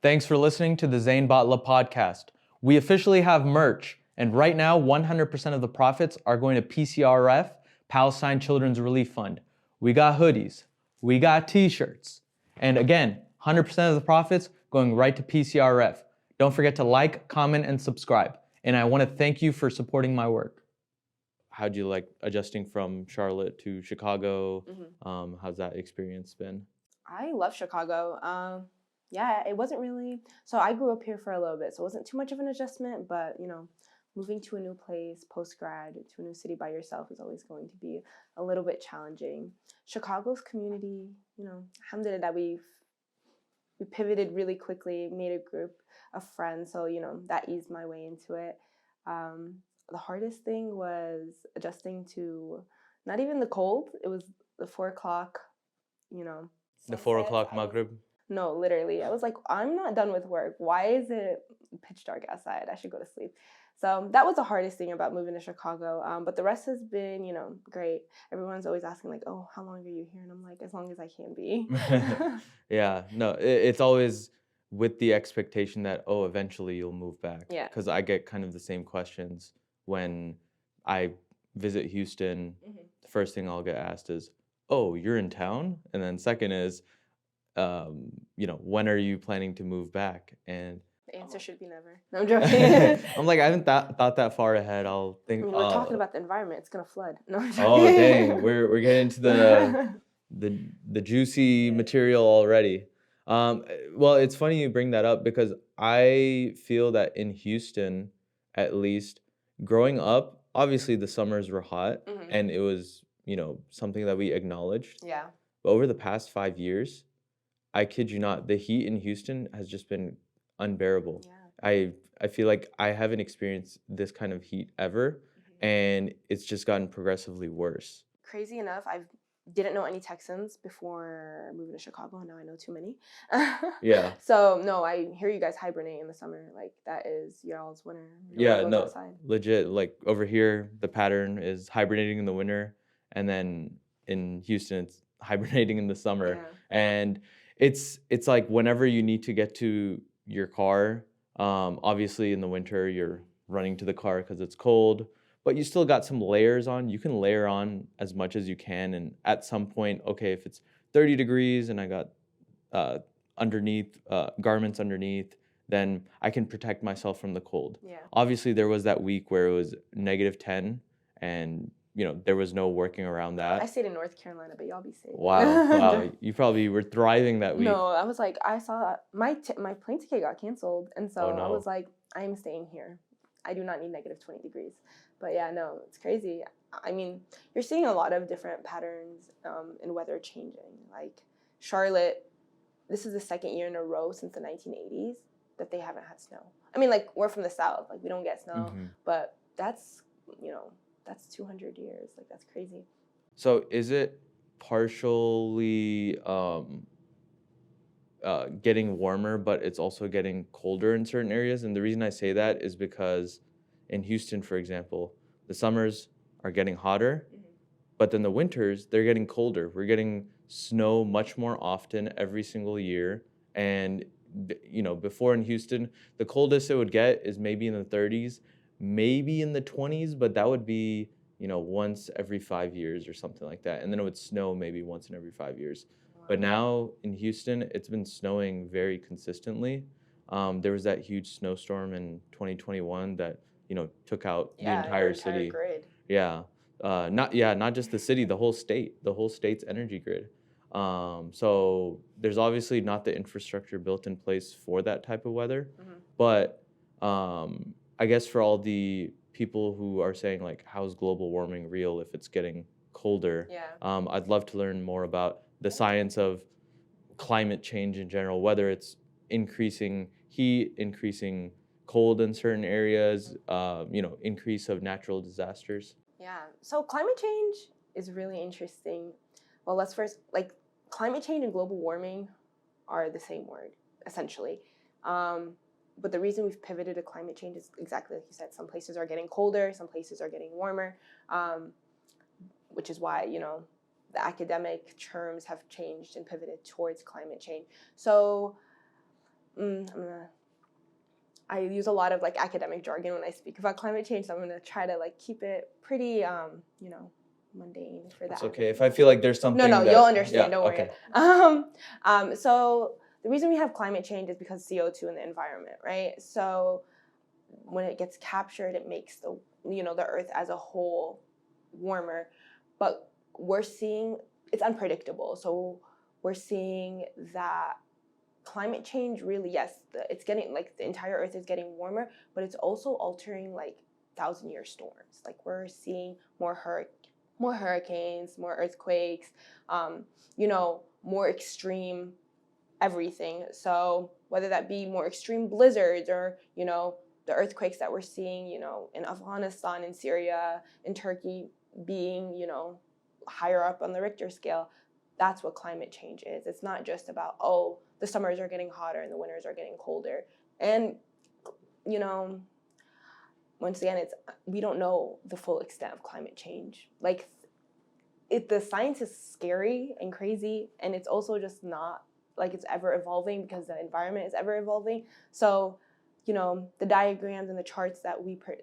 Thanks for listening to the Zain Battla podcast. We officially have merch, and right now 100% of the profits are going to PCRF, Palestine Children's Relief Fund. We got hoodies, we got t-shirts, and again, 100% of the profits going right to PCRF. Don't forget to like, comment, and subscribe. And I want to thank you for supporting my work. How'd you like adjusting from Charlotte to Chicago? How's that experience been? I love Chicago. Yeah, it wasn't really, so I grew up here for a little bit, so it wasn't too much of an adjustment, but moving to a new place, post-grad, to a new city by yourself is always going to be a little bit challenging. Chicago's community, alhamdulillah, we pivoted really quickly, made a group of friends, so, that eased my way into it. The hardest thing was adjusting to not even the cold, it was the 4 o'clock, The 4 o'clock Maghrib? No, literally. I was like, I'm not done with work. Why is it pitch dark outside? I should go to sleep. So that was the hardest thing about moving to Chicago. But the rest has been, great. Everyone's always asking like, oh, how long are you here? And I'm like, as long as I can be. Yeah, no, it's always with the expectation that, oh, eventually you'll move back. Yeah. Because I get kind of the same questions when I visit Houston. The first thing I'll get asked is, oh, you're in town? And then second is, when are you planning to move back? And the answer should be never. No, I'm joking. I'm like, I haven't thought that far ahead. I'll think. We're talking about the environment. It's gonna flood. No, I'm joking. Oh dang, we're getting into the juicy material already. Well, it's funny you bring that up because I feel that in Houston, at least, growing up, obviously the summers were hot and it was something that we acknowledged. Yeah. But over the past 5 years, I kid you not, the heat in Houston has just been unbearable. Yeah. I feel like I haven't experienced this kind of heat ever, and it's just gotten progressively worse. Crazy enough, I didn't know any Texans before moving to Chicago, and now I know too many. Yeah. So, no, I hear you guys hibernate in the summer. Like, that is y'all's winter. Yeah, no, outside. Legit. Like, over here, the pattern is hibernating in the winter, and then in Houston, it's hibernating in the summer. Yeah. And it's like whenever you need to get to your car, obviously in the winter you're running to the car because it's cold, but you still got some layers on. You can layer on as much as you can, and at some point, okay, if it's 30 degrees and I got garments underneath, then I can protect myself from the cold. Yeah. Obviously there was that week where it was -10 and there was no working around that. I stayed in North Carolina, but y'all be safe. Wow. You probably were thriving that week. No, I was like, I saw my plane ticket got canceled. And so Oh, no. I was like, I'm staying here. I do not need -20 degrees. But yeah, no, it's crazy. I mean, you're seeing a lot of different patterns in weather changing. Like Charlotte, this is the second year in a row since the 1980s that they haven't had snow. I mean, like, we're from the South. Like, we don't get snow. But that's, that's 200 years. Like, that's crazy. So is it partially getting warmer, but it's also getting colder in certain areas? And the reason I say that is because in Houston, for example, the summers are getting hotter, but then the winters, they're getting colder. We're getting snow much more often every single year. And, before in Houston, the coldest it would get is maybe in the 30s, maybe in the 20s, but that would be, once every 5 years or something like that. And then it would snow maybe once in every 5 years. Wow. But now in Houston, it's been snowing very consistently. There was that huge snowstorm in 2021 that, took out the entire city. Grid. Yeah. Not just the city, the whole state's energy grid. So there's obviously not the infrastructure built in place for that type of weather. But I guess for all the people who are saying like, how's global warming real if it's getting colder? Yeah. I'd love to learn more about the science of climate change in general, whether it's increasing heat, increasing cold in certain areas, increase of natural disasters. Yeah. So climate change is really interesting. Well, let's first, climate change and global warming are the same word, essentially. But the reason we've pivoted to climate change is exactly like you said. Some places are getting colder, some places are getting warmer, which is why, the academic terms have changed and pivoted towards climate change. So I use a lot of like academic jargon when I speak about climate change, so I'm gonna try to like keep it pretty, mundane for It's that. okay. If I feel like there's something No, that, you'll understand. yeah, Don't okay. worry. So the reason we have climate change is because CO2 in the environment, right? So when it gets captured, it makes the Earth as a whole warmer, but we're seeing it's unpredictable. So we're seeing that climate change really, yes, it's getting like the entire Earth is getting warmer, but it's also altering like 1,000-year storms. Like we're seeing more hurricanes, more earthquakes, more extreme everything. So whether that be more extreme blizzards or the earthquakes that we're seeing, in Afghanistan, in Syria, in Turkey, being higher up on the Richter scale, that's what climate change is. It's not just about, oh, the summers are getting hotter and the winters are getting colder. And once again, we don't know the full extent of climate change. Like the science is scary and crazy, and it's also just not like it's ever evolving because the environment is ever evolving. So, the diagrams and the charts that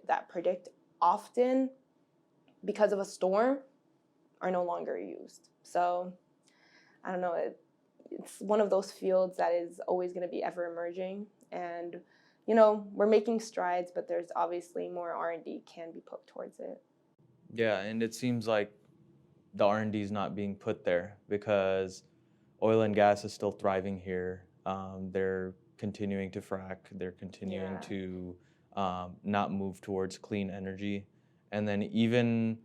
that predict often because of a storm are no longer used. So, I don't know. It's one of those fields that is always going to be ever emerging, and we're making strides, but there's obviously more R&D can be put towards it. Yeah, and it seems like the R&D is not being put there because oil and gas is still thriving here. They're continuing to frack. They're continuing to not move towards clean energy. And then even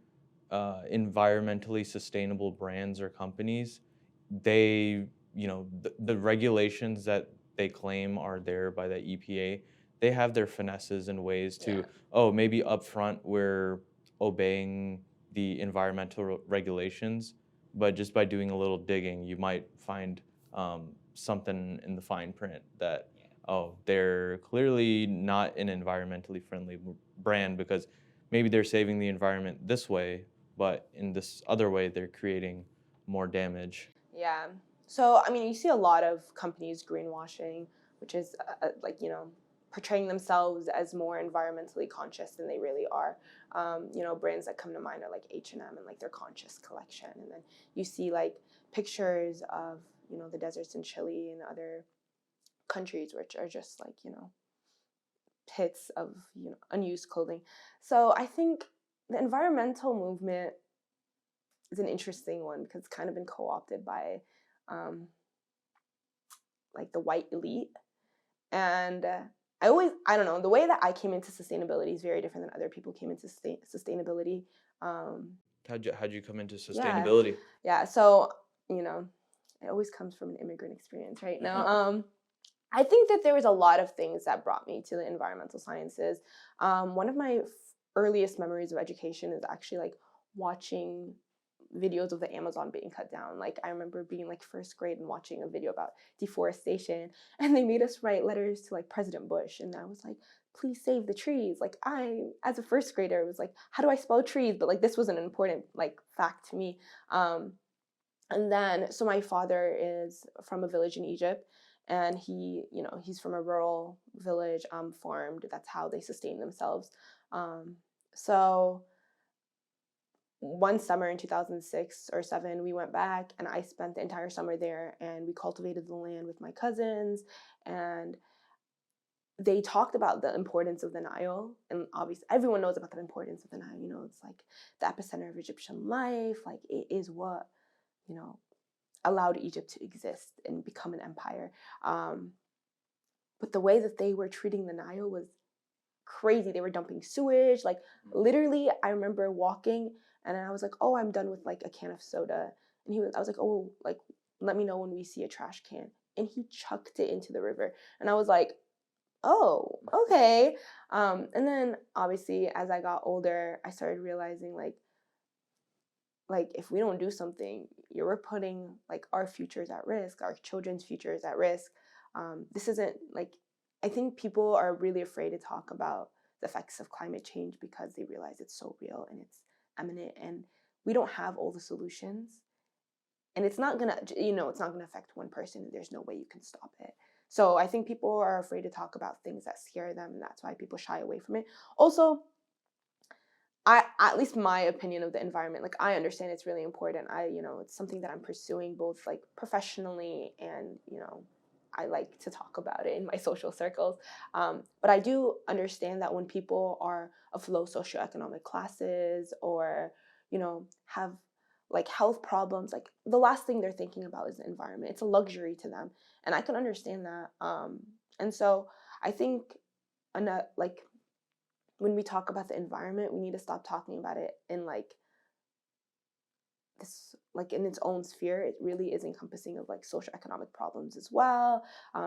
environmentally sustainable brands or companies, they, the regulations that they claim are there by the EPA, they have their finesses and ways to, maybe upfront we're obeying the environmental regulations, but just by doing a little digging, you might find something in the fine print that, they're clearly not an environmentally friendly brand because maybe they're saving the environment this way, but in this other way, they're creating more damage. Yeah. So, you see a lot of companies greenwashing, which is portraying themselves as more environmentally conscious than they really are. Brands that come to mind are like H&M and like their Conscious collection. And then you see like pictures of, the deserts in Chile and other countries, which are just like, pits of, unused clothing. So I think the environmental movement is an interesting one because it's kind of been co-opted by like the white elite. And I don't know, the way that I came into sustainability is very different than other people came into sustainability. How'd you come into sustainability? Yeah. So, it always comes from an immigrant experience, right? Now, I think that there was a lot of things that brought me to the environmental sciences. One of my earliest memories of education is actually like watching videos of the Amazon being cut down. Like I remember being like first grade and watching a video about deforestation, and they made us write letters to like President Bush, and I was like, please save the trees. Like I, as a first grader, was like, how do I spell trees? But like this was an important like fact to me. And then, so my father is from a village in Egypt, and he's from a rural village, farmed. That's how they sustain themselves. So one summer in 2006 or 7, we went back, and I spent the entire summer there, and we cultivated the land with my cousins, and they talked about the importance of the Nile, and obviously everyone knows about the importance of the Nile. It's like the epicenter of Egyptian life. Like it is what allowed Egypt to exist and become an empire. But the way that they were treating the Nile was crazy. They were dumping sewage. Like literally, I remember walking and I was like, oh, I'm done with like a can of soda. And I was like, oh, like, let me know when we see a trash can. And he chucked it into the river. And I was like, oh, okay. And then obviously as I got older, I started realizing like if we don't do something, we're putting like our futures at risk, our children's futures at risk. This isn't like, I think people are really afraid to talk about the effects of climate change because they realize it's so real and it's imminent, and we don't have all the solutions. And it's not gonna, it's not gonna affect one person. There's no way you can stop it. So I think people are afraid to talk about things that scare them, and that's why people shy away from it. Also, at least my opinion of the environment, like I understand it's really important. It's something that I'm pursuing both like professionally and, I like to talk about it in my social circles. But I do understand that when people are of low socioeconomic classes or, have like health problems, like the last thing they're thinking about is the environment. It's a luxury to them. And I can understand that. And so I think, like, when we talk about the environment, we need to stop talking about it in like this, like in its own sphere. It really is encompassing of like socioeconomic problems as well.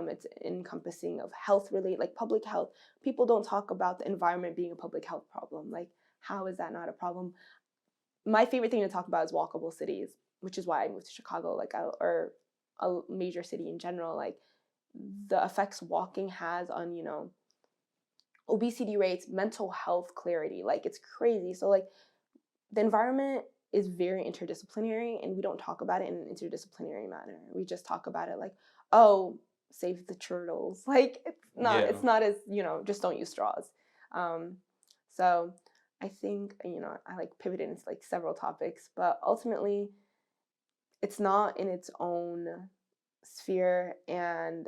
It's encompassing of health related, like public health. People don't talk about the environment being a public health problem. Like, how is that not a problem? My favorite thing to talk about is walkable cities, which is why I moved to Chicago, like, or a major city in general. Like, the effects walking has on, obesity rates, mental health clarity. Like, it's crazy. So like the environment is very interdisciplinary, and we don't talk about it in an interdisciplinary manner. We just talk about it like, oh, save the turtles. Like, it's not as, just don't use straws. So I think, I like pivoted into like several topics, but ultimately it's not in its own sphere, and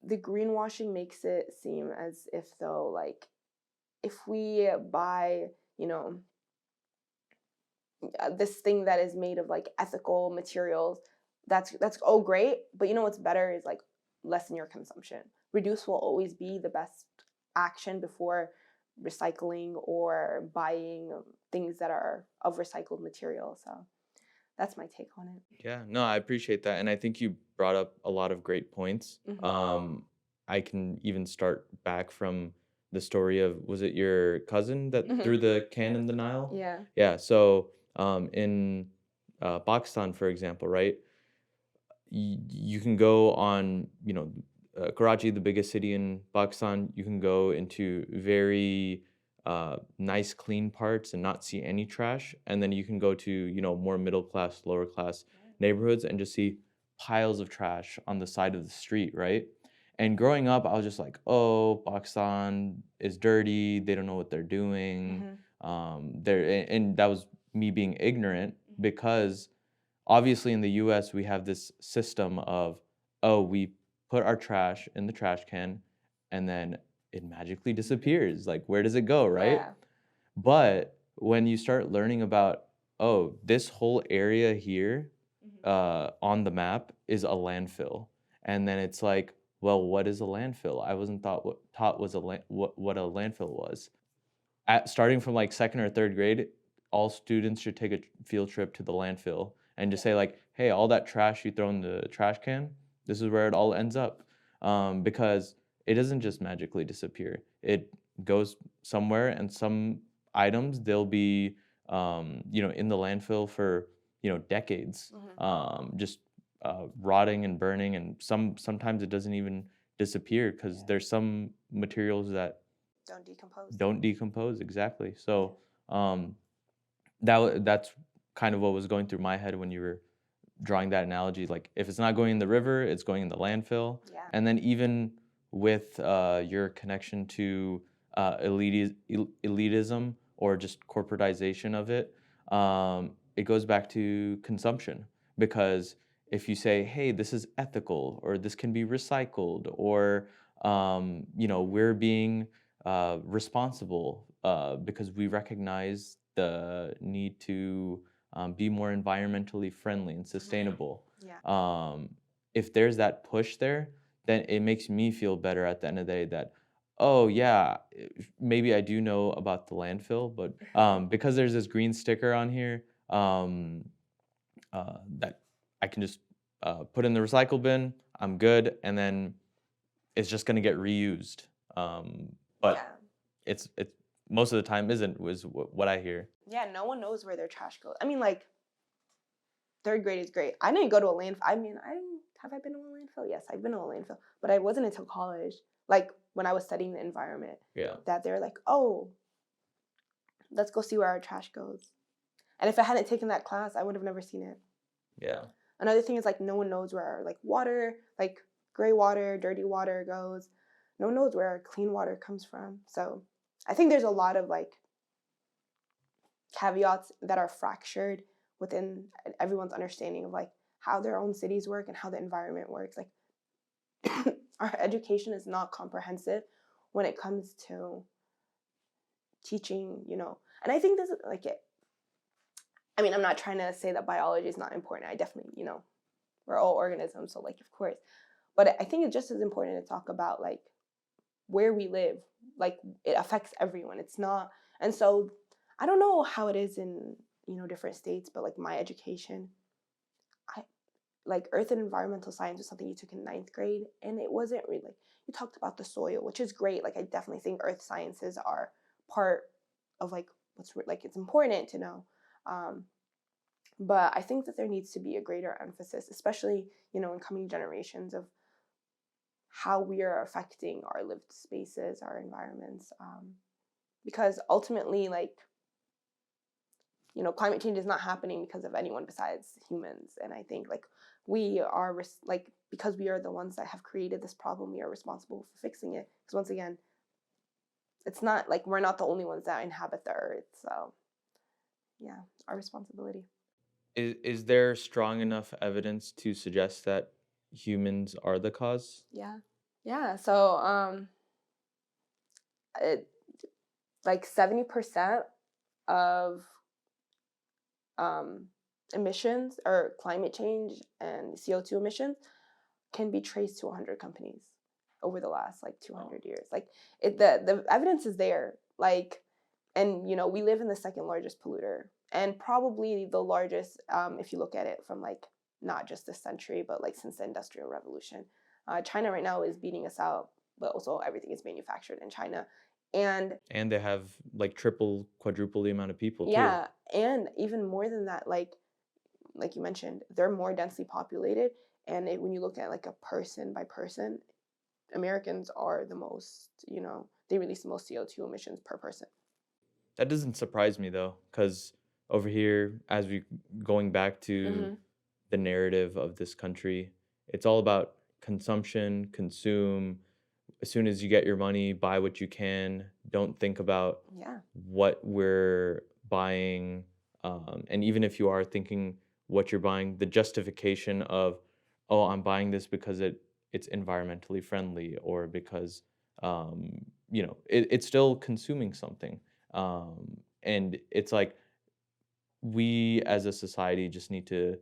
the greenwashing makes it seem as if though, like, if we buy, this thing that is made of like ethical materials, that's oh great, but what's better is like lessen your consumption. Reduce will always be the best action before recycling or buying things that are of recycled material. So that's my take on it. Yeah, no, I appreciate that. And I think you brought up a lot of great points. I can even start back from the story of, was it your cousin that threw the can in the Nile? Yeah. Yeah. So in Pakistan, for example, right? You can go on, Karachi, the biggest city in Pakistan, you can go into very nice, clean parts and not see any trash. And then you can go to, more middle class, lower class neighborhoods and just see piles of trash on the side of the street, right? And growing up, I was just like, oh, Pakistan is dirty. They don't know what they're doing. And that was me being ignorant because obviously in the US, we have this system of, oh, we put our trash in the trash can and then it magically disappears. Like, where does it go, right? Yeah. But when you start learning about, oh, this whole area here on the map is a landfill. And then it's like, well, what is a landfill? I wasn't taught was what a landfill was. Starting from like second or third grade, all students should take a field trip to the landfill and just say like, hey, all that trash you throw in the trash can, this is where it all ends up. Because it doesn't just magically disappear. It goes somewhere, and some items, they'll be, in the landfill for, decades, just rotting and burning. And sometimes it doesn't even disappear because there's some materials that don't decompose, exactly. So that's kind of what was going through my head when you were drawing that analogy. Like, if it's not going in the river, it's going in the landfill. Yeah. And then even with your connection to elitism or just corporatization of it, it goes back to consumption. Because if you say, hey, this is ethical, or this can be recycled, or we're being responsible because we recognize the need to be more environmentally friendly and sustainable. Yeah. If there's that push there, then it makes me feel better at the end of the day that, oh yeah, maybe I do know about the landfill, but because there's this green sticker on here that I can just put in the recycle bin, I'm good, and then it's just gonna get reused. But Yeah. it's most of the time isn't, was what I hear. Yeah, no one knows where their trash goes. I mean, like, third grade is great. I didn't go to a landfill. I mean, have I been to a landfill? Yes, I've been to a landfill. But I wasn't until college, like when I was studying the environment, that they're like, oh, let's go see where our trash goes. And if I hadn't taken that class, I would have never seen it. Yeah. Another thing is, like, no one knows where our like water, like gray water, dirty water goes. No one knows where clean water comes from. So I think there's a lot of like caveats that are fractured within everyone's understanding of like how their own cities work and how the environment works. Like our education is not comprehensive when it comes to teaching, and I think this is like it. I mean, I'm not trying to say that biology is not important. I definitely, we're all organisms, so like, of course. But I think it's just as important to talk about like where we live. Like it affects everyone. It's not, and so I don't know how it is in, different states, but like my education, like earth and environmental science was something you took in 9th grade, and it wasn't really, you talked about the soil, which is great. Like I definitely think earth sciences are part of like what's like it's important to know. But I think that there needs to be a greater emphasis, especially, in coming generations, of how we are affecting our lived spaces, our environments. Because ultimately, like, climate change is not happening because of anyone besides humans. And I think like we are because we are the ones that have created this problem, we are responsible for fixing it. Because once again, it's not like we're not the only ones that inhabit the earth. So yeah, our responsibility. Is there strong enough evidence to suggest that humans are the cause? Yeah. So like 70% of emissions or climate change and CO2 emissions can be traced to 100 companies over the last like 200 years. Like the evidence is there. Like, and we live in the second largest polluter, and probably the largest if you look at it from like not just this century, but like since the Industrial Revolution. China right now is beating us out, but also everything is manufactured in China. And they have like triple, quadruple the amount of people too. Yeah, and even more than that, like you mentioned, they're more densely populated, and when you look at like a person by person, Americans are the most, they release the most CO2 emissions per person. That doesn't surprise me though, because over here, as we going back to the narrative of this country, it's all about consumption, consume. As soon as you get your money, buy what you can. Don't think about what we're buying. And even if you are thinking what you're buying, the justification of, oh, I'm buying this because it's environmentally friendly, or because it's still consuming something. And it's like we as a society just need to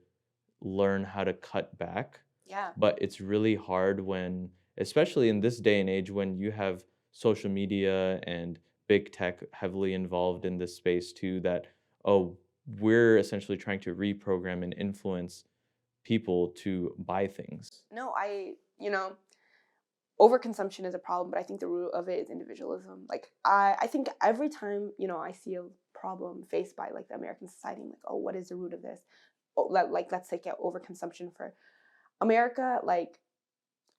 learn how to cut back. Yeah. But it's really hard when, especially in this day and age, when you have social media and big tech heavily involved in this space too, that, oh, we're essentially trying to reprogram and influence people to buy things. No, overconsumption is a problem, but I think the root of it is individualism. Like I think every time, I see a problem faced by like the American society, I'm like, oh, what is the root of this? Oh, let's take out overconsumption for America. Like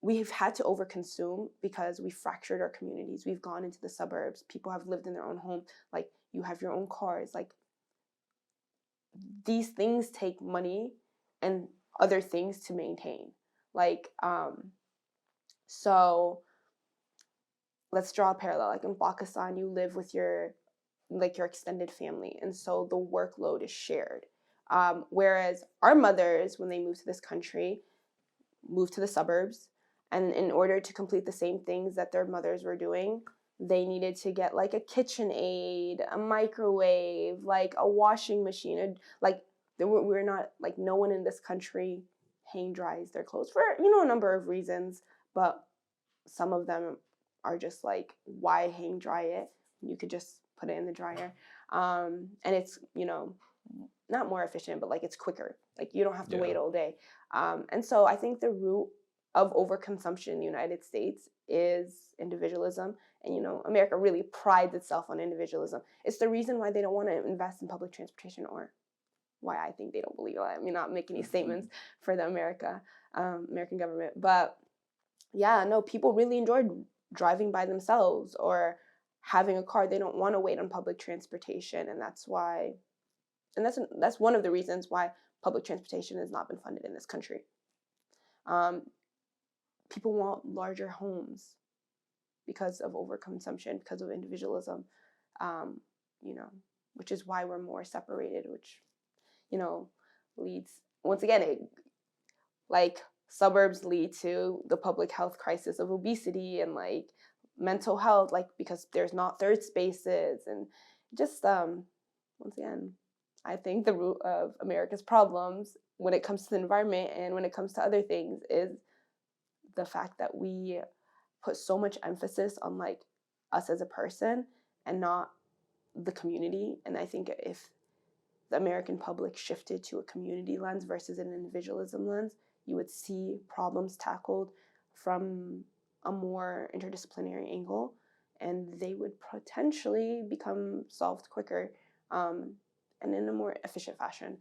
we've had to overconsume because we fractured our communities. We've gone into the suburbs. People have lived in their own home. Like you have your own cars. Like these things take money and other things to maintain. Like, so let's draw a parallel. Like in Pakistan, you live with your extended family, and so the workload is shared. Whereas our mothers, when they moved to this country, moved to the suburbs, and in order to complete the same things that their mothers were doing, they needed to get like a KitchenAid, a microwave, like a washing machine. Like we're not, like, no one in this country hang dries their clothes for a number of reasons, but some of them are just like, why hang dry it? You could just put it in the dryer, and it's not more efficient, but like it's quicker. Like you don't have to wait all day. And so I think the root of overconsumption in the United States is individualism. And, America really prides itself on individualism. It's the reason why they don't want to invest in public transportation, or why I think they don't believe it. I mean, not make any statements for the American government. But yeah, no, people really enjoyed driving by themselves or having a car. They don't want to wait on public transportation. And that's why, and that's one of the reasons why public transportation has not been funded in this country. people want larger homes because of overconsumption, because of individualism, you know, which is why we're more separated, which, you know, leads, once again, like suburbs lead to the public health crisis of obesity and like mental health, like because there's not third spaces and just once again, I think the root of America's problems when it comes to the environment and when it comes to other things is the fact that we put so much emphasis on like us as a person and not the community. And I think if the American public shifted to a community lens versus an individualism lens, you would see problems tackled from a more interdisciplinary angle, and they would potentially become solved quicker and in a more efficient fashion.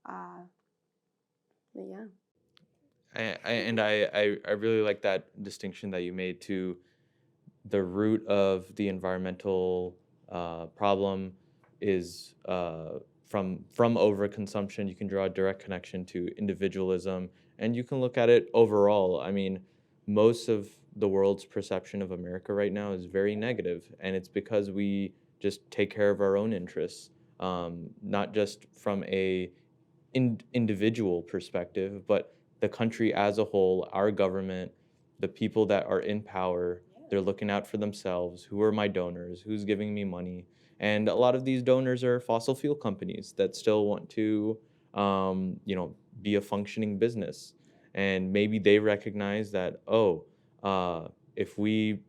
But yeah. I really like that distinction that you made to the root of the environmental problem is from overconsumption. You can draw a direct connection to individualism, and you can look at it overall. I mean, most of the world's perception of America right now is very negative, and it's because we just take care of our own interests, not just from a individual perspective, but the country as a whole, our government, the people that are in power, they're looking out for themselves. Who are my donors? Who's giving me money? And a lot of these donors are fossil fuel companies that still want to, be a functioning business. And maybe they recognize that, if we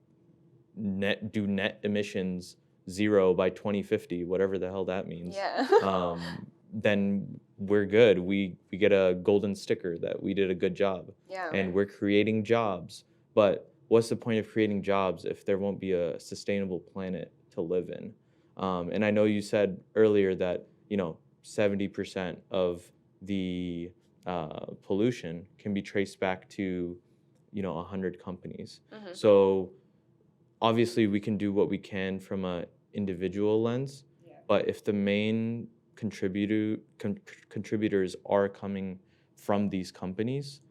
do net emissions zero by 2050, whatever the hell that means, then we're good. We get a golden sticker that we did a good job. Yeah. And we're creating jobs. But what's the point of creating jobs if there won't be a sustainable planet to live in? And I know you said earlier that 70% of the pollution can be traced back to 100 companies. Mm-hmm. So obviously we can do what we can from a individual lens, but if the main contributors are coming from these companies,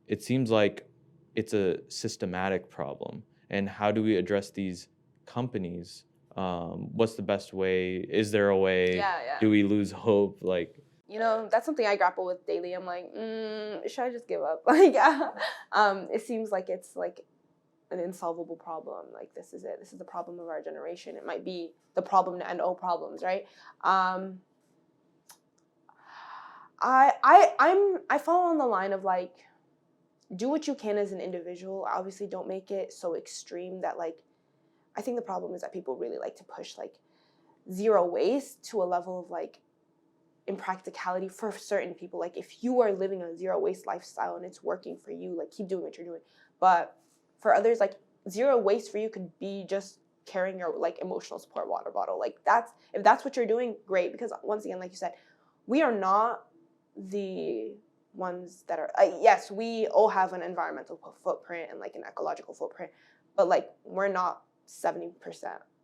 it seems like it's a systematic problem. And how do we address these companies? What's the best way? Is there a way? Do we lose hope? Like, that's something I grapple with daily. I'm like, should I just give up? Like, it seems like it's like an insolvable problem. Like, this is it. This is the problem of our generation. It might be the problem to end all problems, right? I fall on the line of like, do what you can as an individual. Obviously, don't make it so extreme that like, I think the problem is that people really like to push like zero waste to a level of like impracticality for certain people. Like if you are living a zero waste lifestyle and it's working for you, like keep doing what you're doing. But for others, like zero waste for you could be just carrying your like emotional support water bottle. Like if that's what you're doing, great. Because once again, like you said, we are not the ones that are, yes, we all have an environmental footprint and like an ecological footprint, but like we're not 70%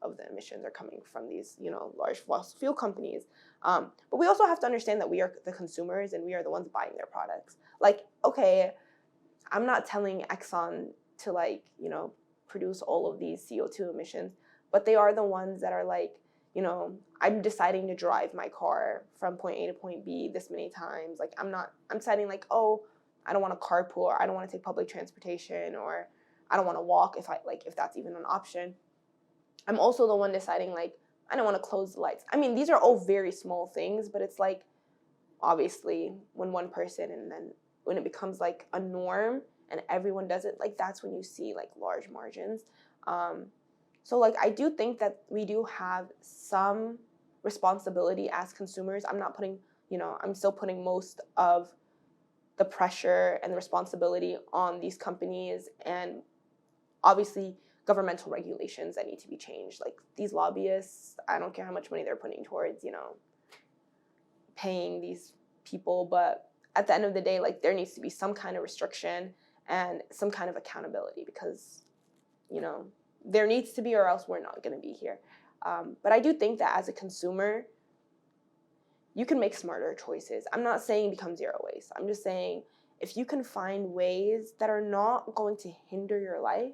of the emissions are coming from these, large fossil fuel companies. But we also have to understand that we are the consumers and we are the ones buying their products. Like, okay, I'm not telling Exxon to like, produce all of these CO2 emissions, but they are the ones that are like, I'm deciding to drive my car from point A to point B this many times. Like I'm deciding like, I don't want to carpool, or I don't want to take public transportation, or I don't want to walk if that's even an option. I'm also the one deciding like, I don't want to close the lights. I mean, these are all very small things, but it's like, obviously when one person, and then when it becomes like a norm and everyone does it, like that's when you see like large margins. So like, I do think that we do have some responsibility as consumers. I'm not putting, I'm still putting most of the pressure and the responsibility on these companies, and obviously governmental regulations that need to be changed. Like these lobbyists, I don't care how much money they're putting towards, paying these people, but at the end of the day, like there needs to be some kind of restriction and some kind of accountability, because, there needs to be, or else we're not going to be here. But I do think that as a consumer, you can make smarter choices. I'm not saying become zero waste. I'm just saying if you can find ways that are not going to hinder your life,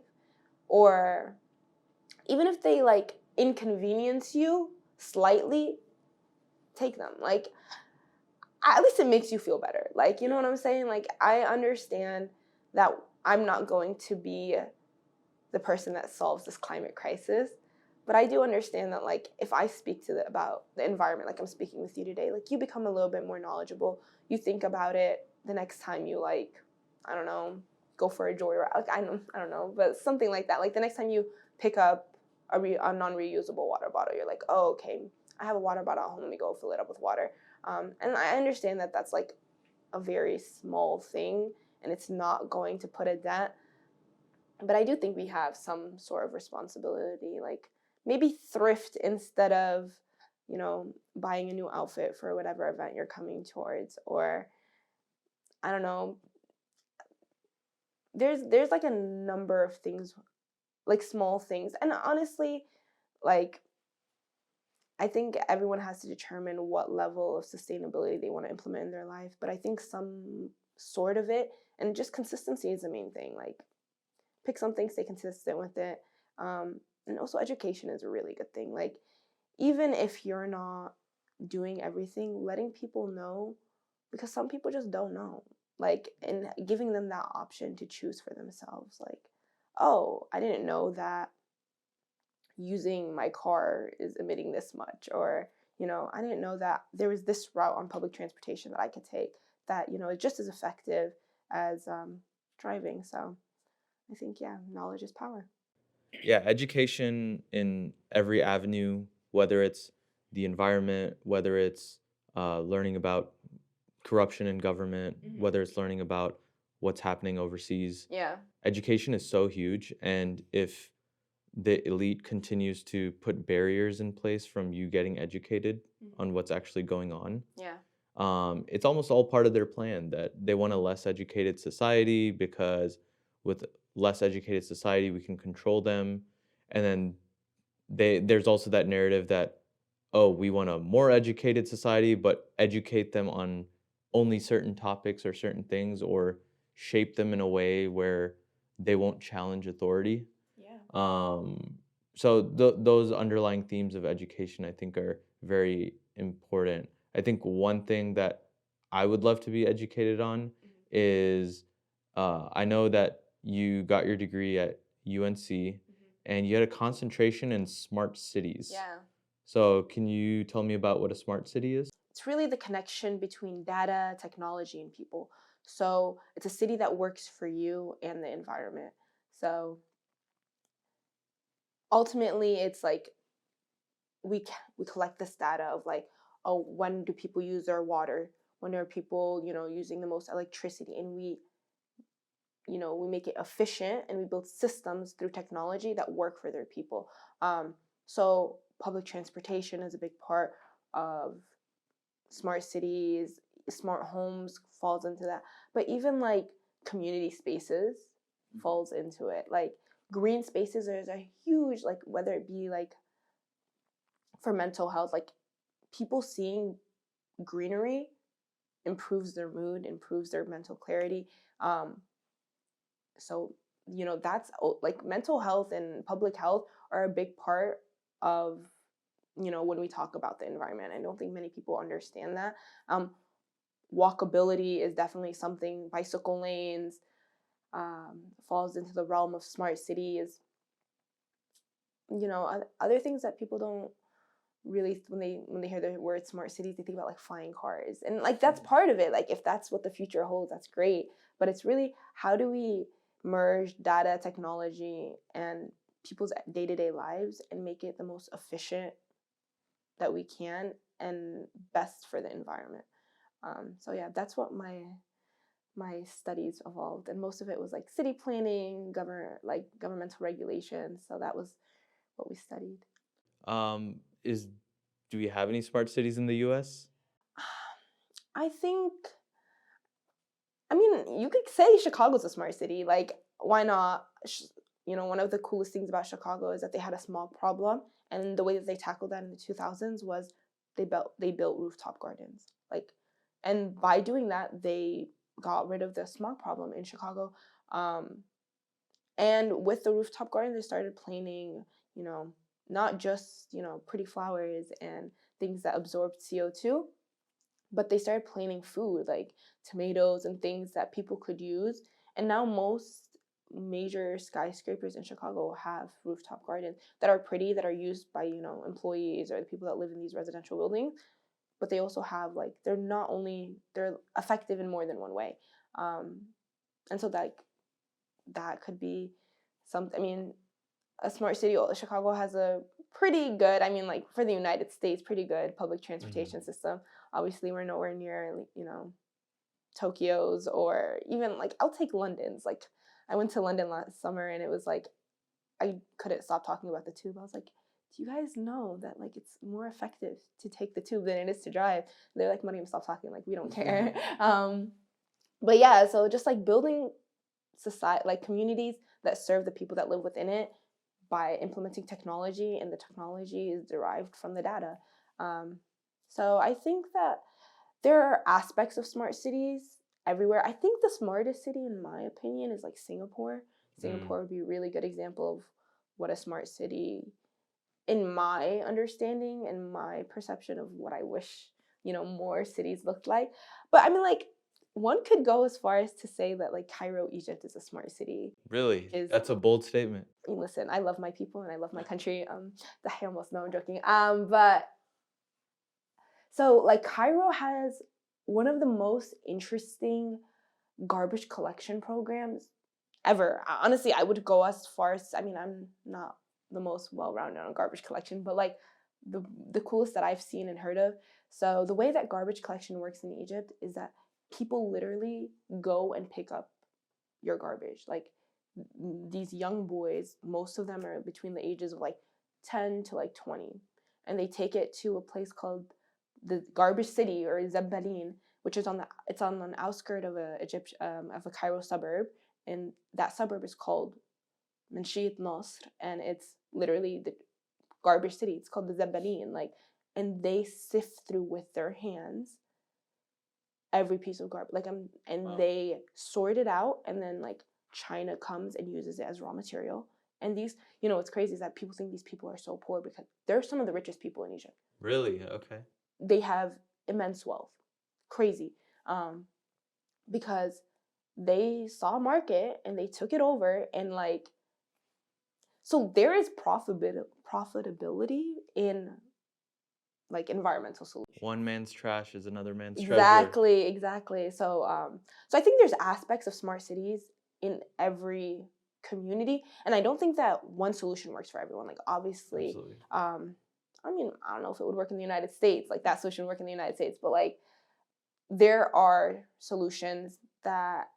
or even if they like inconvenience you slightly, take them. Like, at least it makes you feel better. Like, you know what I'm saying? Like, I understand that I'm not going to be the person that solves this climate crisis, but I do understand that, like, if I speak about the environment, like I'm speaking with you today, like, you become a little bit more knowledgeable. You think about it the next time you, like, I don't know, go for a joyride. Like, I don't know, but something like that. Like, the next time you pick up a non-reusable water bottle, you're like, oh, okay, I have a water bottle at home. Let me go fill it up with water. And I understand that that's like a very small thing, and it's not going to put a dent. But I do think we have some sort of responsibility, like maybe thrift instead of, you know, buying a new outfit for whatever event you're coming towards, or I don't know. There's like a number of things, like small things, and honestly, like, I think everyone has to determine what level of sustainability they want to implement in their life. But I think some sort of it, and just consistency is the main thing. Like, pick something, stay consistent with it. And also education is a really good thing. Like, even if you're not doing everything, letting people know, because some people just don't know. Like, and giving them that option to choose for themselves. Like, oh, I didn't know that using my car is emitting this much, or, you know, I didn't know that there was this route on public transportation that I could take that, you know, is just as effective as driving. So I think, yeah, knowledge is power. Yeah, education in every avenue, whether it's the environment, whether it's learning about corruption in government, whether it's learning about what's happening overseas. Yeah. Education is so huge, and if the elite continues to put barriers in place from you getting educated on what's actually going on, Yeah. it's almost all part of their plan that they want a less educated society, because with less educated society we can control them. And then there's also that narrative that, oh, we want a more educated society, but educate them on only certain topics or certain things, or shape them in a way where they won't challenge authority. Yeah. So those underlying themes of education, I think, are very important. I think one thing that I would love to be educated on is, I know that you got your degree at UNC, and you had a concentration in smart cities. Yeah. So can you tell me about what a smart city is? It's really the connection between data, technology, and people. So it's a city that works for you and the environment. So ultimately, it's like we collect this data of, like, oh, when do people use their water? When are people, you know, using the most electricity? And we make it efficient, and we build systems through technology that work for their people. So public transportation is a big part of smart cities. Smart homes falls into that, but even like community spaces falls into it. Like, green spaces is a huge, like, whether it be like for mental health, like, people seeing greenery improves their mood, improves their mental clarity. So, you know, that's like mental health and public health are a big part of, you know, when we talk about the environment. I don't think many people understand that. Walkability is definitely something. Bicycle lanes falls into the realm of smart cities. You know, other things that people don't really, when they hear the word smart cities, they think about like flying cars, and like that's part of it. Like, if that's what the future holds, that's great. But it's really, how do we merge data, technology, and people's day-to-day lives and make it the most efficient that we can and best for the environment. So yeah, that's what my studies evolved, and most of it was like city planning, governmental regulations. So that was what we studied. Is Do we have any smart cities in the U.S.? I think, I mean, you could say Chicago's a smart city. Like, why not? You know, one of the coolest things about Chicago is that they had a smog problem, and the way that they tackled that in the 2000s was they built rooftop gardens. Like, and by doing that, they got rid of the smog problem in Chicago. And with the rooftop garden, they started planting, not just, pretty flowers and things that absorbed CO2, but they started planting food like tomatoes and things that people could use. And now most major skyscrapers in Chicago have rooftop gardens that are pretty, that are used by, employees or the people that live in these residential buildings. But they also have like, they're effective in more than one way. And so that could be something. I mean, a smart city, Chicago has a pretty good, like for the United States, pretty good public transportation system. Obviously, we're nowhere near, Tokyo's, or even like, I'll take London's. Like, I went to London last summer and it was like, I couldn't stop talking about the tube. I was like, do you guys know that like it's more effective to take the tube than it is to drive? And they're like, Marium, stop talking. Like, we don't care. But yeah, so just like building society, like communities that serve the people that live within it by implementing technology, and the technology is derived from the data. So I think that there are aspects of smart cities everywhere. I think the smartest city, in my opinion, is like Singapore. Singapore would be a really good example of what a smart city, in my understanding and my perception of what I wish, more cities looked like. But I mean, like, one could go as far as to say that like Cairo, Egypt is a smart city. Really? That's a bold statement. Listen, I love my people and I love my country. I almost know I'm joking. But so like Cairo has one of the most interesting garbage collection programs ever. Honestly, I would go as far as, I'm not the most well-rounded on garbage collection, but like the coolest that I've seen and heard of. So the way that garbage collection works in Egypt is that people literally go and pick up your garbage. Like these young boys, most of them are between the ages of like 10 to like 20, and they take it to a place called the Garbage City, or Zabbalin, which is on an outskirt of a Cairo suburb, and that suburb is called Manshit Nasr, and it's literally the garbage city. It's called the Zabbalin, and they sift through with their hands every piece of garbage, Wow. They sort it out, and then like China comes and uses it as raw material. And these, what's crazy is that people think these people are so poor because they're some of the richest people in Egypt. Really? Okay. They have immense wealth, crazy, because they saw a market and they took it over, and so there is profitability in like environmental solutions. One man's trash is another man's treasure. Exactly. So I think there's aspects of smart cities in every community, and I don't think that one solution works for everyone. Like obviously, Absolutely. I don't know if it would work in the United States, like that solution would work in the United States, but like there are solutions that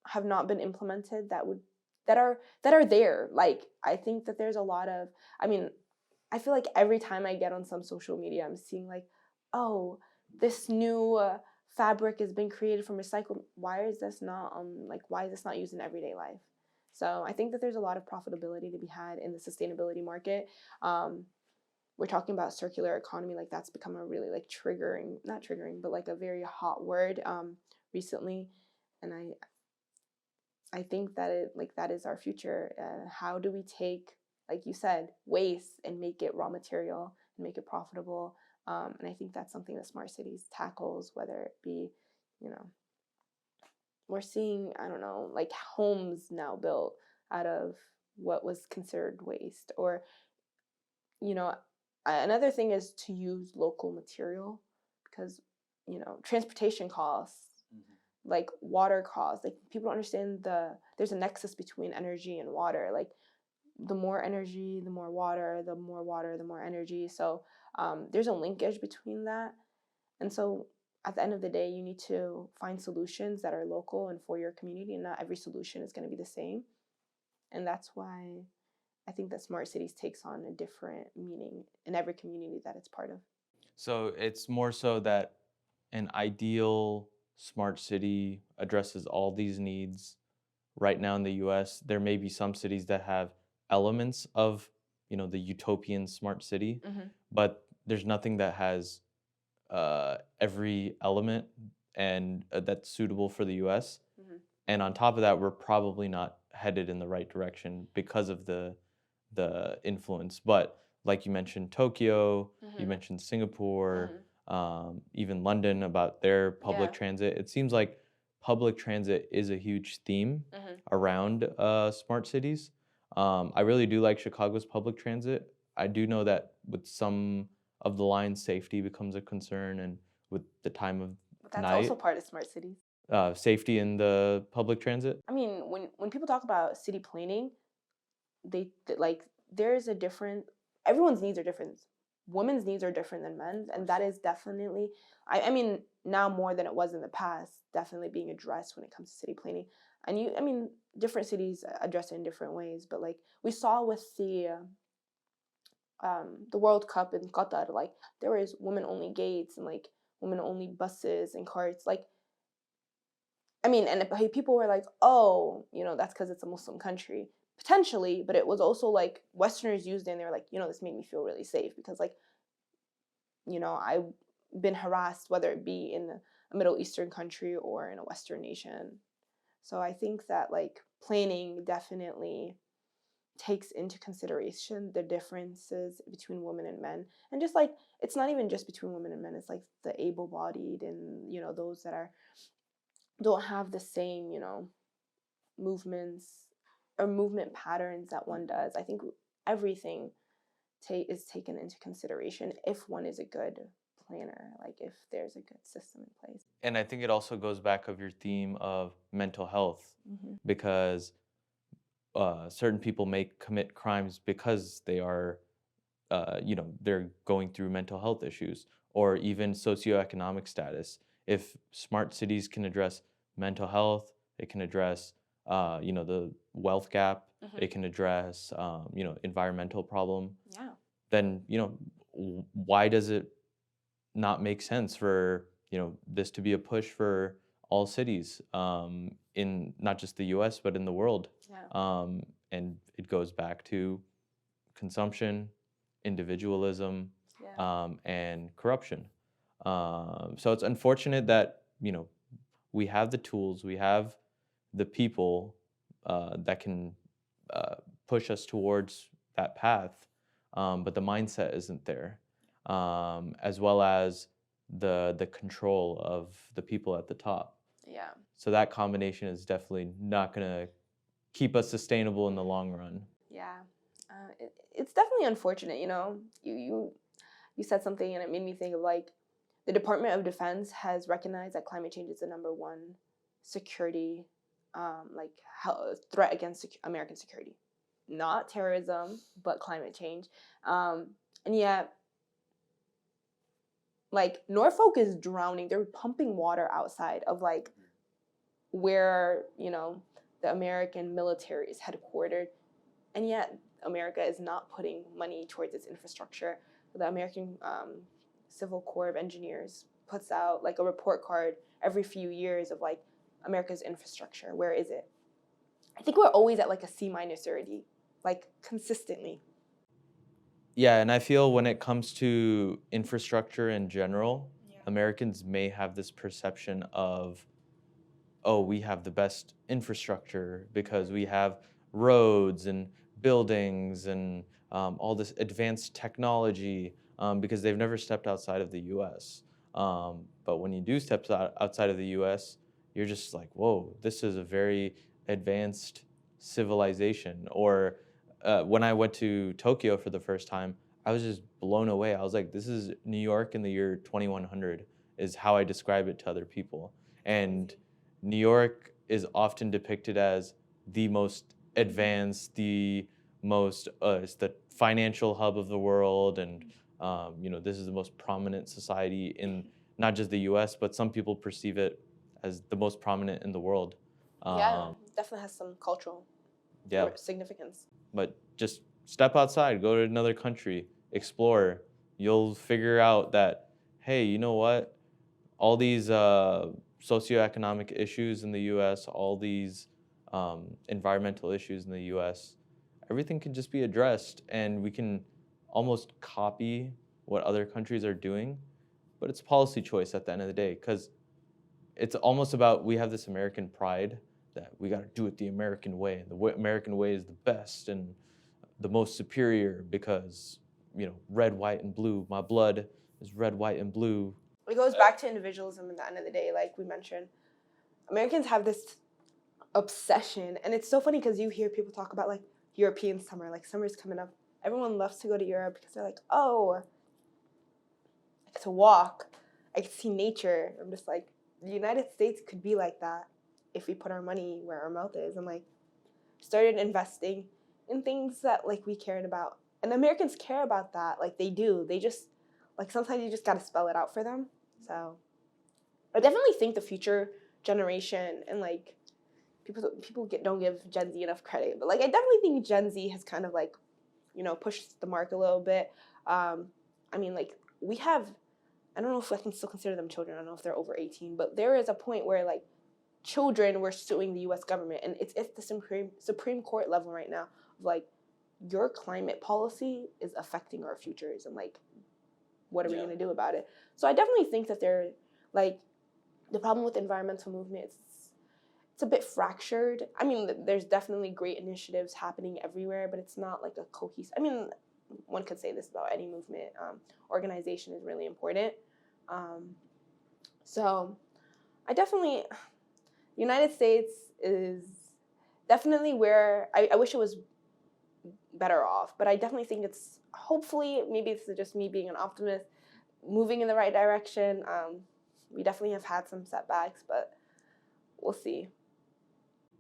have not been implemented that are there. Like I think that there's a lot of, I feel like every time I get on some social media, I'm seeing like, oh, this new fabric has been created from recycled. Why is this not used in everyday life? So I think that there's a lot of profitability to be had in the sustainability market. We're talking about circular economy, like that's become a really like not triggering, but like a very hot word recently. And I think that that is our future. How do we take, like you said, waste and make it raw material and make it profitable? And I think that's something that smart cities tackles, whether it be, we're seeing, I don't know, like homes now built out of what was considered waste. Or, another thing is to use local material, because, transportation costs, like water costs, like people don't understand there's a nexus between energy and water. Like the more energy, the more water, the more water, the more energy. So there's a linkage between that. And so at the end of the day, you need to find solutions that are local and for your community, and not every solution is going to be the same. And that's why I think that smart cities takes on a different meaning in every community that it's part of. So it's more so that an ideal smart city addresses all these needs. Right now in the US, there may be some cities that have elements of, the utopian smart city, but there's nothing that has every element and that's suitable for the U.S. Mhm. And on top of that, we're probably not headed in the right direction because of the influence. But like you mentioned, Tokyo, you Mhm. mentioned Singapore, Mhm. even London about their public Yeah. transit. It seems like public transit is a huge theme Mhm. around smart cities. I really do like Chicago's public transit. I do know that with some of the lines, safety becomes a concern, and with the time of But that's also night, part of smart cities. safety in the public transit. I mean, when people talk about city planning, like there's a different. Everyone's needs are different. Women's needs are different than men's, and that is definitely. I mean, now more than it was in the past, definitely being addressed when it comes to city planning. And I mean, different cities address it in different ways. But like we saw with the World Cup in Qatar, like there was women only gates and like women only buses and carts. Like I mean, and people were like, oh, that's because it's a Muslim country. Potentially, but it was also like Westerners used it and they were like, this made me feel really safe because, like, I've been harassed, whether it be in a Middle Eastern country or in a Western nation. So I think that, like, planning definitely takes into consideration the differences between women and men. And just like, it's not even just between women and men, it's like the able bodied and, those that don't have the same, movements or movement patterns that one does. I think everything is taken into consideration if one is a good planner, like if there's a good system in place. And I think it also goes back of your theme of mental health, Mm-hmm. because certain people may commit crimes because they are, they're going through mental health issues or even socioeconomic status. If smart cities can address mental health, it can address, the wealth gap, Mm-hmm. it can address, environmental problem, Yeah. then, why does it not make sense for this to be a push for all cities, in not just the U.S. but in the world. Yeah. And it goes back to consumption, individualism, Yeah. and corruption. So it's unfortunate that we have the tools, we have the people that can uh, push us towards that path, but the mindset isn't there, as well as the control of the people at the top. Yeah. So that combination is definitely not going to keep us sustainable in the long run. Yeah. It's definitely unfortunate, you said something and it made me think of, like, the Department of Defense has recognized that climate change is the number one security, like, threat against American security. Not terrorism, but climate change. And yet, like, Norfolk is drowning. They're pumping water outside of, like, where, the American military is headquartered. And yet, America is not putting money towards its infrastructure. The American Civil Corps of Engineers puts out, like, a report card every few years of, like, America's infrastructure. Where is it? I think we're always at, like, a C- or a D, like, consistently. Yeah, and I feel when it comes to infrastructure in general, Yeah. Americans may have this perception of, oh, we have the best infrastructure because we have roads and buildings and all this advanced technology, because they've never stepped outside of the US. But when you do step outside of the US, you're just like, whoa, this is a very advanced civilization. Or when I went to Tokyo for the first time, I was just blown away. I was like, this is New York in the year 2100, is how I describe it to other people. And New York is often depicted as the most advanced, the most, it's the financial hub of the world, and this is the most prominent society in not just the U.S., but some people perceive it as the most prominent in the world. Yeah, definitely has some cultural Yeah, significance. but just step outside, go to another country, explore. You'll figure out that, hey, you know what? All these socioeconomic issues in the U.S., all these environmental issues in the U.S., everything can just be addressed, and we can almost copy what other countries are doing. But it's policy choice at the end of the day, because it's almost about, we have this American pride that we got to do it the American way. And the American way is the best and the most superior because, red, white, and blue. My blood is red, white, and blue. It goes back to individualism at the end of the day, like we mentioned. Americans have this obsession, and it's so funny because you hear people talk about like European summer, like summer's coming up. Everyone loves to go to Europe because they're like, oh, I get to walk, I get to see nature. I'm just like, the United States could be like that if we put our money where our mouth is and like started investing in things that like we cared about. And Americans care about that, like they do. They just like sometimes you just got to spell it out for them. So I definitely think the future generation and like people don't give Gen Z enough credit, but like I definitely think Gen Z has kind of like pushed the mark a little bit. I mean, like we have, I don't know if I can still consider them children. I don't know if they're over 18, but there is a point where like children were suing the U.S. government, and it's at the Supreme Court level right now of like your climate policy is affecting our futures, and like what are we going to do about it? So I definitely think that they're like the problem with the environmental movement is it's a bit fractured. I mean, there's definitely great initiatives happening everywhere, but it's not like a cohesive. I mean, one could say this about any movement. Organization is really important. So I definitely, the United States is definitely where I wish it was better off, but I definitely think it's hopefully, maybe this is just me being an optimist, moving in the right direction. We definitely have had some setbacks, but we'll see.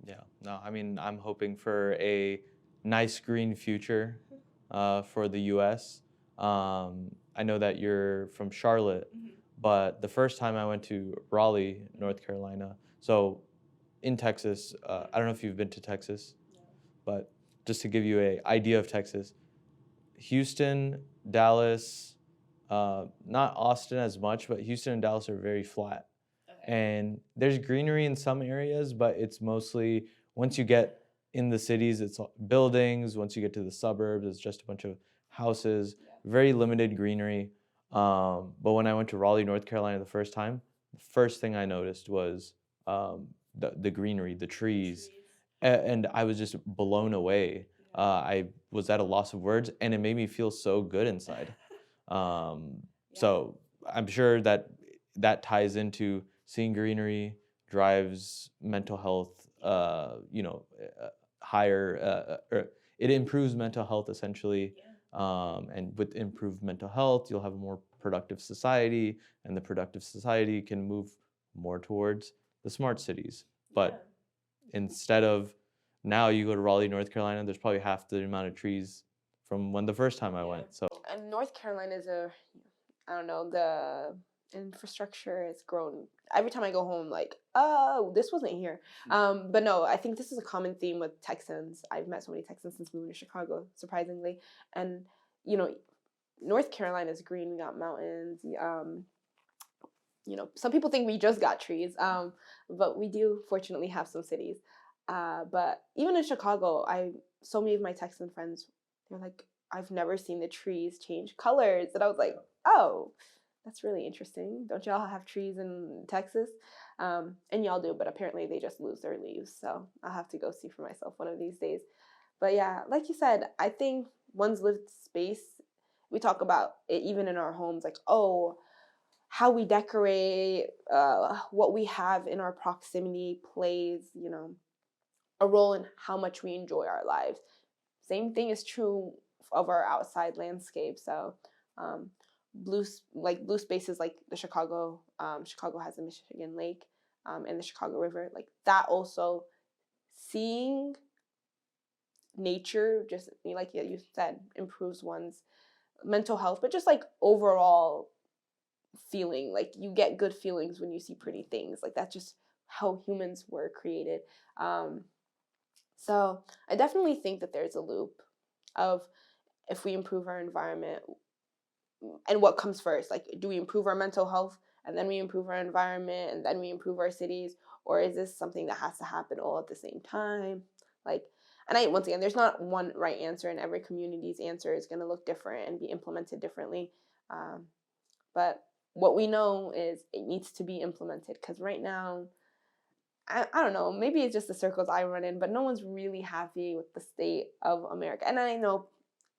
Yeah, no, I mean, I'm hoping for a nice green future for the U.S. I know that you're from Charlotte, but the first time I went to Raleigh, North Carolina, so in Texas, I don't know if you've been to Texas, but just to give you an idea of Texas, Houston, Dallas, not Austin as much, but Houston and Dallas are very flat. And there's greenery in some areas, but it's mostly, once you get in the cities, it's buildings. Once you get to the suburbs, it's just a bunch of houses, very limited greenery. But when I went to Raleigh, North Carolina the first time, the first thing I noticed was the greenery, the trees. And I was just blown away. I was at a loss of words, and it made me feel so good inside. So I'm sure that ties into seeing greenery drives mental health, higher, or it improves mental health essentially. And with improved mental health, you'll have a more productive society, and the productive society can move more towards the smart cities. But instead of now you go to Raleigh, North Carolina, there's probably half the amount of trees from when the first time I went. So And North Carolina is I don't know, the infrastructure has grown. Every time I go home, like, oh, this wasn't here. But no, I think this is a common theme with Texans. I've met so many Texans since moving to Chicago, surprisingly. And, North Carolina is green. We got mountains. Some people think we just got trees, but we do fortunately have some cities. But even in Chicago, so many of my Texan friends, they're like, I've never seen the trees change colors. And I was like, oh, that's really interesting. Don't y'all have trees in Texas? And y'all do, but apparently they just lose their leaves. So I'll have to go see for myself one of these days. But yeah, like you said, I think one's lived space, we talk about it even in our homes, like, oh, how we decorate, what we have in our proximity plays, a role in how much we enjoy our lives. Same thing is true of our outside landscape. So blue spaces like the Chicago has the Michigan Lake and the Chicago River, like that also, seeing nature, just like you said, improves one's mental health, but just like overall feeling, like you get good feelings when you see pretty things. Like that's just how humans were created. So I definitely think that there's a loop of, if we improve our environment, and what comes first? Like, do we improve our mental health and then we improve our environment and then we improve our cities? Or is this something that has to happen all at the same time? Like, and once again, there's not one right answer, and every community's answer is going to look different and be implemented differently. But what we know is it needs to be implemented, because right now, I don't know, maybe it's just the circles I run in, but no one's really happy with the state of America. And I know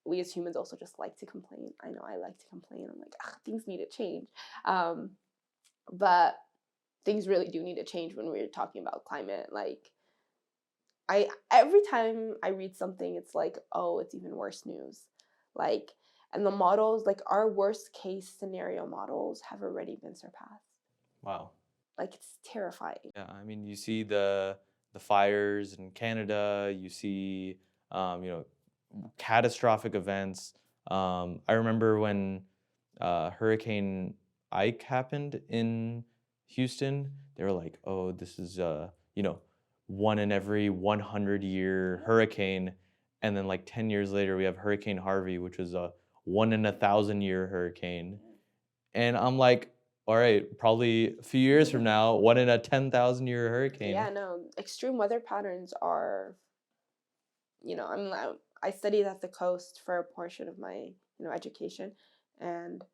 we as humans also just like to complain. I know I like to complain. I'm like, things need to change. But things really do need to change when we're talking about climate. Like, every time I read something, it's like, oh, it's even worse news. Like, and the models, like our worst case scenario models have already been surpassed. Wow. Like, it's terrifying. Yeah, I mean, you see the fires in Canada. You see, catastrophic events. I remember when Hurricane Ike happened in Houston. They were like, "Oh, this is one in every 100-year hurricane," and then like 10 years later, we have Hurricane Harvey, which was a 1 in 1,000-year hurricane. And I'm like, all right, probably a few years from now, 1 in a 10,000-year hurricane. Yeah, no, extreme weather patterns are, I studied at the coast for a portion of my, education, and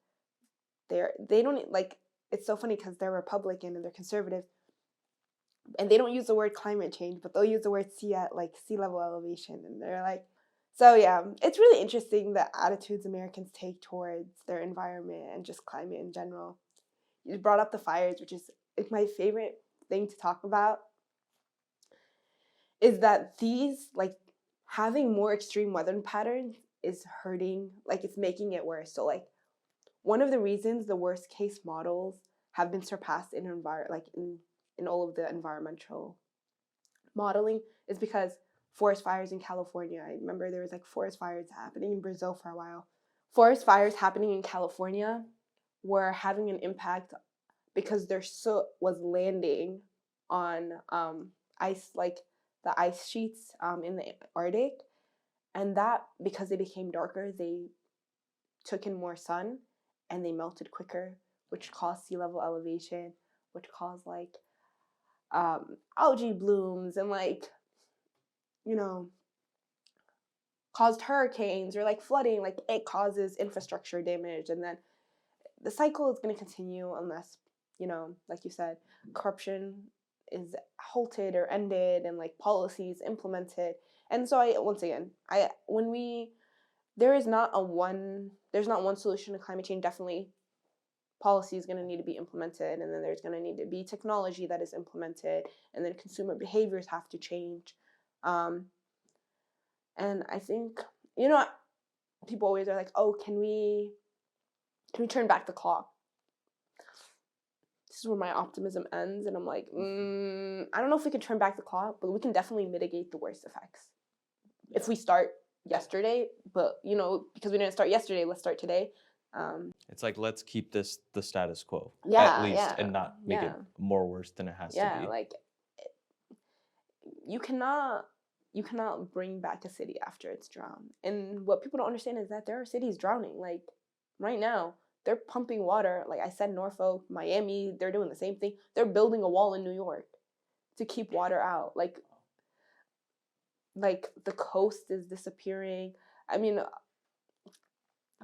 they don't like, it's so funny because they're Republican and they're conservative, and they don't use the word climate change, but they'll use the word sea level elevation, and they're like, so yeah, it's really interesting the attitudes Americans take towards their environment and just climate in general. You brought up the fires, which is my favorite thing to talk about, is that these, like, having more extreme weather patterns is hurting, like, it's making it worse. So, like, one of the reasons the worst case models have been surpassed in in all of the environmental modeling is because forest fires in California. I remember there was like forest fires happening in Brazil for a while. Forest fires happening in California were having an impact because their soot was landing on ice, like the ice sheets in the Arctic, and that, because they became darker, they took in more sun and they melted quicker, which caused sea level elevation, which caused like algae blooms and like, caused hurricanes or like flooding. Like, it causes infrastructure damage, and then the cycle is going to continue unless, like you said, corruption is halted or ended and like policies implemented. And so there's not one solution to climate change. Definitely policy is going to need to be implemented, and then there's going to need to be technology that is implemented, and then consumer behaviors have to change. And I think, people always are like, oh, can we turn back the clock? This is where my optimism ends, and I'm like, I don't know if we can turn back the clock, but we can definitely mitigate the worst effects. If we start yesterday, but, because we didn't start yesterday, let's start today. It's like, let's keep the status quo, Yeah, at least, yeah, and not make it more worse than it has to be. Like, you cannot bring back a city after it's drowned. And what people don't understand is that there are cities drowning. Like, right now, they're pumping water. Like I said, Norfolk, Miami, they're doing the same thing. They're building a wall in New York to keep water out. Like the coast is disappearing. I mean,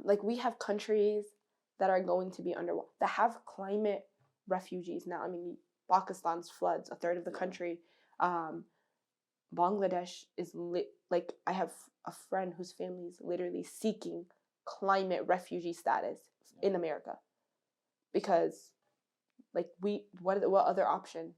like, we have countries that are going to be underwater, that have climate refugees now. I mean, Pakistan's floods a third of the country. Bangladesh is like, I have a friend whose family is literally seeking climate refugee status in America, because like, what other option?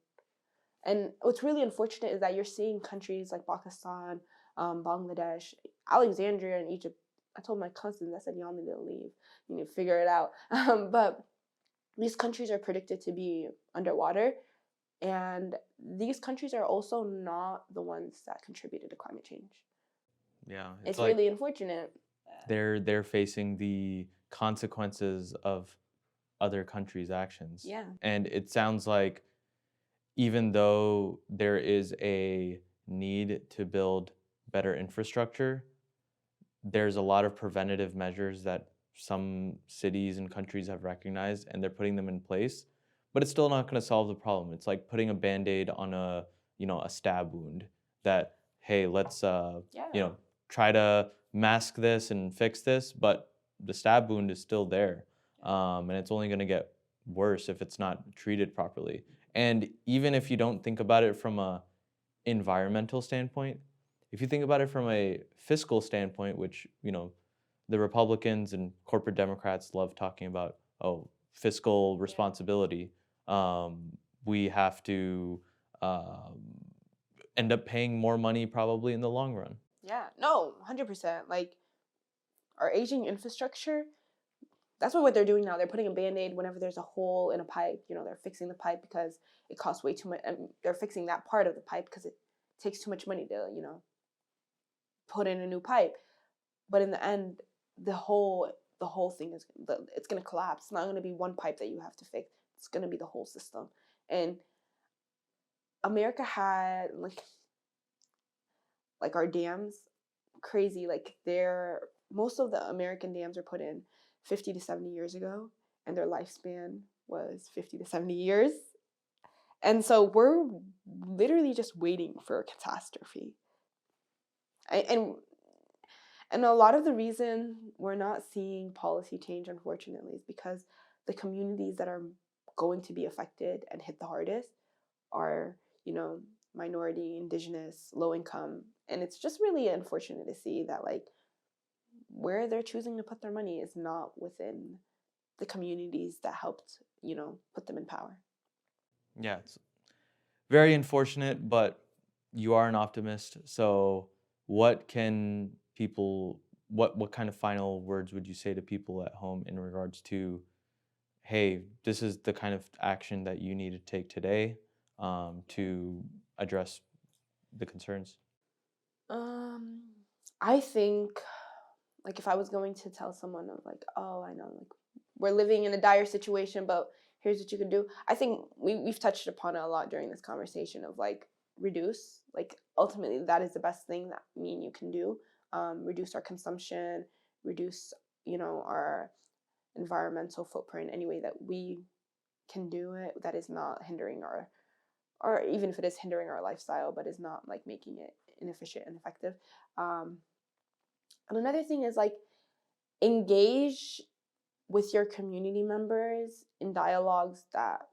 And what's really unfortunate is that you're seeing countries like Pakistan, Bangladesh, Alexandria, and Egypt. I told my cousins, I said, y'all need to leave. You need to figure it out. But these countries are predicted to be underwater. And these countries are also not the ones that contributed to climate change. Yeah. It's like, really unfortunate. They're facing the consequences of other countries' actions. Yeah. And it sounds like, even though there is a need to build better infrastructure, there's a lot of preventative measures that some cities and countries have recognized, and they're putting them in place, but it's still not going to solve the problem. It's like putting a Band-Aid on a stab wound, that, hey, let's try to mask this and fix this, but the stab wound is still there, and it's only going to get worse if it's not treated properly. And even if you don't think about it from a environmental standpoint, if you think about it from a fiscal standpoint, which, the Republicans and corporate Democrats love talking about, oh, fiscal responsibility. We have to um, end up paying more money probably in the long run. Yeah, no, 100%. Like, our aging infrastructure, that's what they're doing now. They're putting a Band-Aid whenever there's a hole in a pipe. They're fixing the pipe because it costs way too much. And they're fixing that part of the pipe because it takes too much money to, put in a new pipe. But in the end, the whole thing it's going to collapse. It's not going to be one pipe that you have to fix. It's going to be the whole system. And America had like our dams, crazy. Like most of the American dams were put in 50 to 70 years ago, and their lifespan was 50 to 70 years. And so we're literally just waiting for a catastrophe. And a lot of the reason we're not seeing policy change, unfortunately, is because the communities that are going to be affected and hit the hardest are, minority, indigenous, low income. And it's just really unfortunate to see that, like, where they're choosing to put their money is not within the communities that helped, put them in power. Yeah, it's very unfortunate, but you are an optimist. So what can people, what kind of final words would you say to people at home in regards to, hey, this is the kind of action that you need to take today to address the concerns? I think, like, if I was going to tell someone, of like, oh, I know, like, we're living in a dire situation, but here's what you can do. I think we've touched upon it a lot during this conversation of, like, reduce. Like, ultimately, that is the best thing that me and you can do. Reduce our consumption, reduce, our environmental footprint any way that we can do it that is not hindering or even if it is hindering our lifestyle, but is not, like, making it inefficient and effective. And another thing is, like, engage with your community members in dialogues that,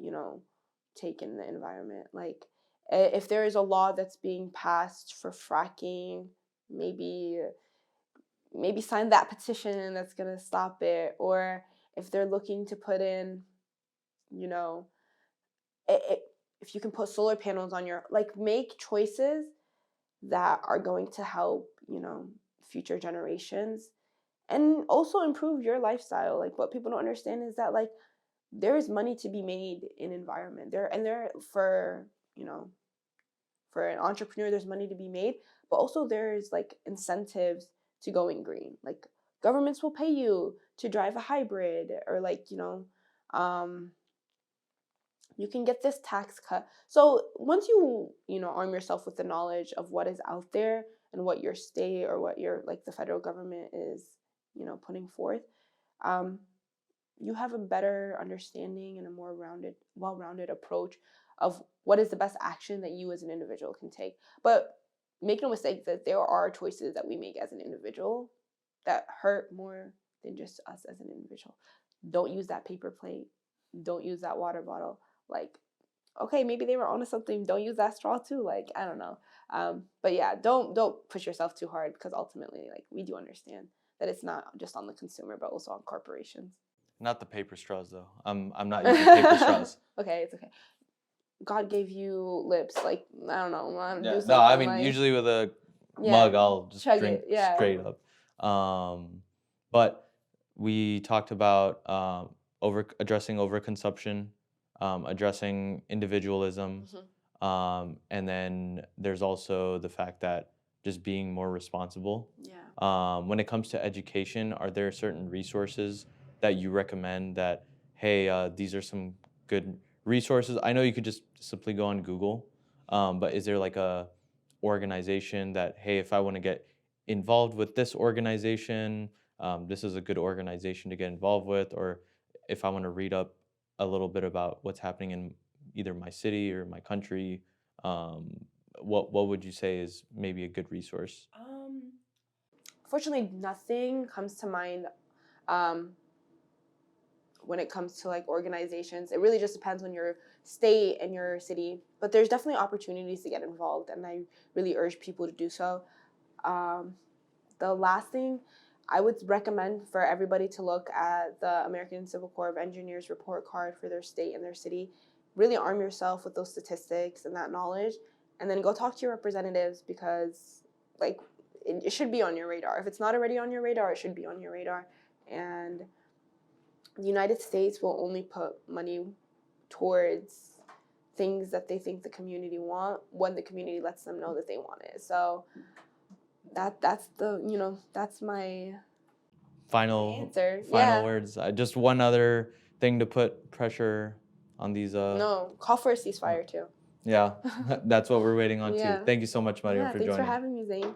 take in the environment. Like, if there is a law that's being passed for fracking, maybe sign that petition that's going to stop it. Or if they're looking to put in, if you can put solar panels on make choices that are going to help, future generations, and also improve your lifestyle. Like, what people don't understand is that, like, there is money to be made in environment there for, for an entrepreneur, there's money to be made, but also there's, like, incentives to going green. Like, governments will pay you to drive a hybrid, or, like, you can get this tax cut. So once you arm yourself with the knowledge of what is out there and what your state or what your, like, the federal government is, putting forth, you have a better understanding and a more well-rounded approach of what is the best action that you as an individual can take. But make no mistake that there are choices that we make as an individual that hurt more than just us as an individual. Don't use that paper plate. Don't use that water bottle. Like, okay, maybe they were onto something. Don't use that straw too. Like, I don't know. But yeah, don't push yourself too hard, because ultimately, like, we do understand that it's not just on the consumer, but also on corporations. Not the paper straws, though. I'm not using paper straws. Okay, it's okay. God gave you lips. Like, I don't know. I don't do something. No, I mean, like, usually with a mug, I'll just chug drink it, yeah. straight up. But we talked about addressing overconsumption, addressing individualism, and then there's also the fact that just being more responsible. Yeah. When it comes to education, are there certain resources that you recommend that, hey, these are some good resources? I know you could just simply go on Google, but is there like a organization that, hey, if I want to get involved with this organization, this is a good organization to get involved with? Or if I want to read up a little bit about what's happening in either my city or my country, what would you say is maybe a good resource? Fortunately, nothing comes to mind when it comes to like organizations. It really just depends on your state and your city, but there's definitely opportunities to get involved, and I really urge people to do so. The last thing I would recommend for everybody to look at the American Civil Corps of Engineers report card for their state and their city. Really arm yourself with those statistics and that knowledge, and then go talk to your representatives, because like it should be on your radar. If it's not already on your radar, it should be on your radar. And the United States will only put money towards things that they think the community want when the community lets them know that they want it. So that's my Final answer. final words. Just one other thing to put pressure on these. No, call for a ceasefire too. Yeah, that's what we're waiting on Yeah. too. Thank you so much, Marium, for Thanks joining. for having me, Zain.